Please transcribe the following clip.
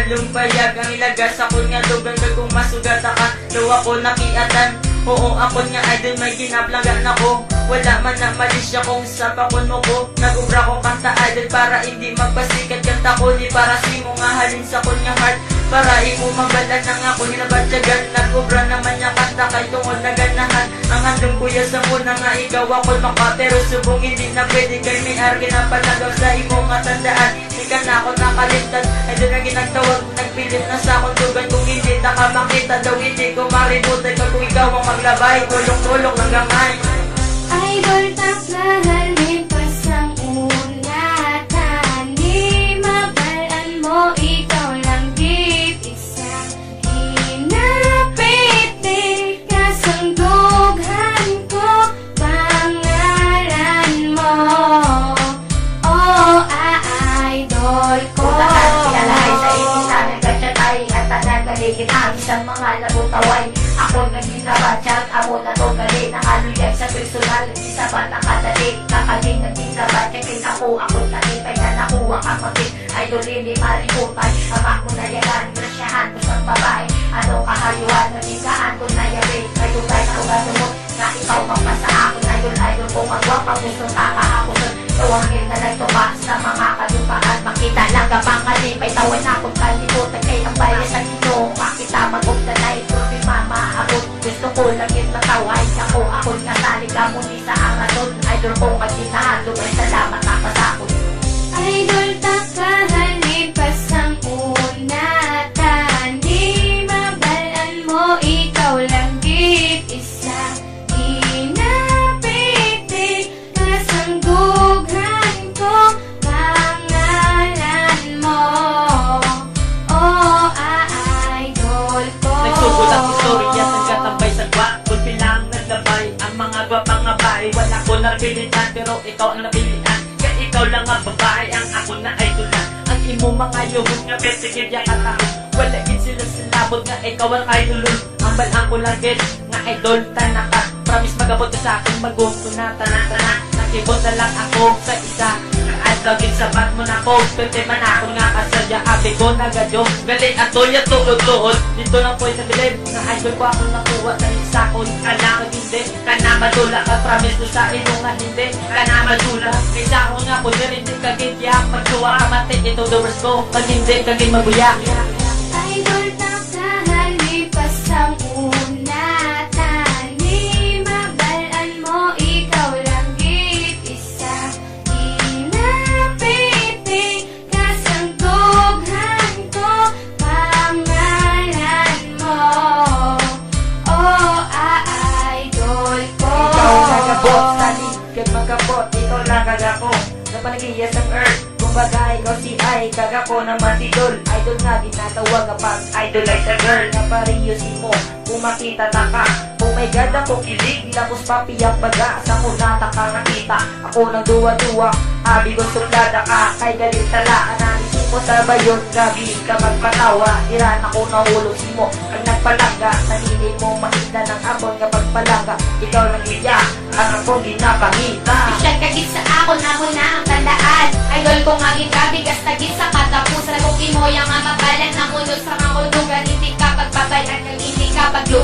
Lumpayag ang ilagas ako nga lugan kung masugat ka daw ako nakiatan. Oo ako nga idol may ginaplangan ako. Wala man na malisya kung sa pakon mo ko. Nag-ubra ko kanta idol para hindi magpasikat kanta ko. Di para si mo nga halin sa kon nga heart. Para imo magalan na nga ako hinabatyagan. Nag-ubra naman niya kanta kay tungod na ganahan. Ang handong kuya sa muna nga ikaw ako maka. Pero subong hindi na pwede kay may argi na palagaw sa imo nga tandaan. Di ka na ako nakalimtan. Idol na ginagtawag nagpilit na sa akong dugan. Kung hindi nakamakita daw hindi ko maributan. Kung ikaw ang maglabay tulong-tulong ng gamay. Idol taklahalin pasang unatan. Di mabalaan mo ikaw lang git isa. Hinapiti kasang dughan ko pangalan mo. Oh, idol ko. Utakan sinalahay sa inisan nagkatsatay at tanagaligid ang isang mga nabutaway. Ako naginabatsag, ako na to gali Nakaluyag sa personal, isa ba nakadali Kakaling naginabatsagin ako talipay na nakuha kapatit Idol hindi maributan, ama ko na yagan Grasyahan ko sa babae, ano kahayuan Nanigaan ko na yabi, kayo tayo na ugado mo Na ikaw magpasa ako, idol ko magwapa Gusto kakahakusun, tuwangin na nagtumas Sa mga kalupaan, makita lang kapang kalipay Tawan akong kalibutan, kay ang bayan sa inyo Makita mag-ugdanay, turbi mama Ako gusto ko lang yung mataway Ako nga talika muli sa angaton Idol ko kaginahan, lumay salamat nakasakot Idol taklahalin pasang unatan. Di mabalaan mo ikaw lang git isa. Hinapiti kasang dughan ko pangalan mo. Oh, idol ko. Nagsugod ang istorya sa katambay sa gwapon Bilang naglabay ang mga gwapang ngabay Wala ko napilitan pero ikaw ang napilian Kaya ikaw lang ang babae ang ako na idolan Ang imo mga yuhon nga besigid ya katahon Wala gid sila silabot nga ikaw ang idolon Ang balang ko lagid nga idol tanaka Promise magabot ka sa akin magusto na tanan-tanan Nakibot na lang ako sa isa Laging sabat mo na ko Pwede man ako nga kasadya Abi ko na gadyo Galing ato ya tuod-tuod Dito lang po sa bilib Na idol ko ako nakuha sa isakon Kailangan hindi Kana madula ka promise ko sa ino nga hindi Kana madula Kaysa ako nga po Hindi kagidya Magsuwa ka mati Ito doors ko Pag hindi kagid mabuya Idol taklahalin pasang unatan. Di mabalaan mo ikaw lang git isa. Hinapiti kasang dughan ko pangalan mo. Oh, idol ko. Ikaw nagabot sa ligad magabot Ikaw lang kagako Sa panagiyas ng earth Kumbaga ikaw si ay kagako na matidol Idol nga ginatawag kapag idol ay sa girl Nga pariyo si mo Kung makita taka Oh my god ako kilig Lapos papiyak baga Sa kunata ka nakita Ako nang duwa-duwa Abi ko suplada ka Kay galit tala Analisin mo sa bayon Gabi ka magpatawa Iran ako nahulog si mo Kag nagpalangga Sanili mo makita ng abon kapag palangga Ikaw lang iya Ang ako ginapangita Isyag kagit sa ako na mo na ang tandaan. Idol ko nga gikabigas tagit sa katapusan. Kung imoya nga mabalan na munod sa mga ulugan. Hindi ka pagbabayan kag hindi ka pagluon.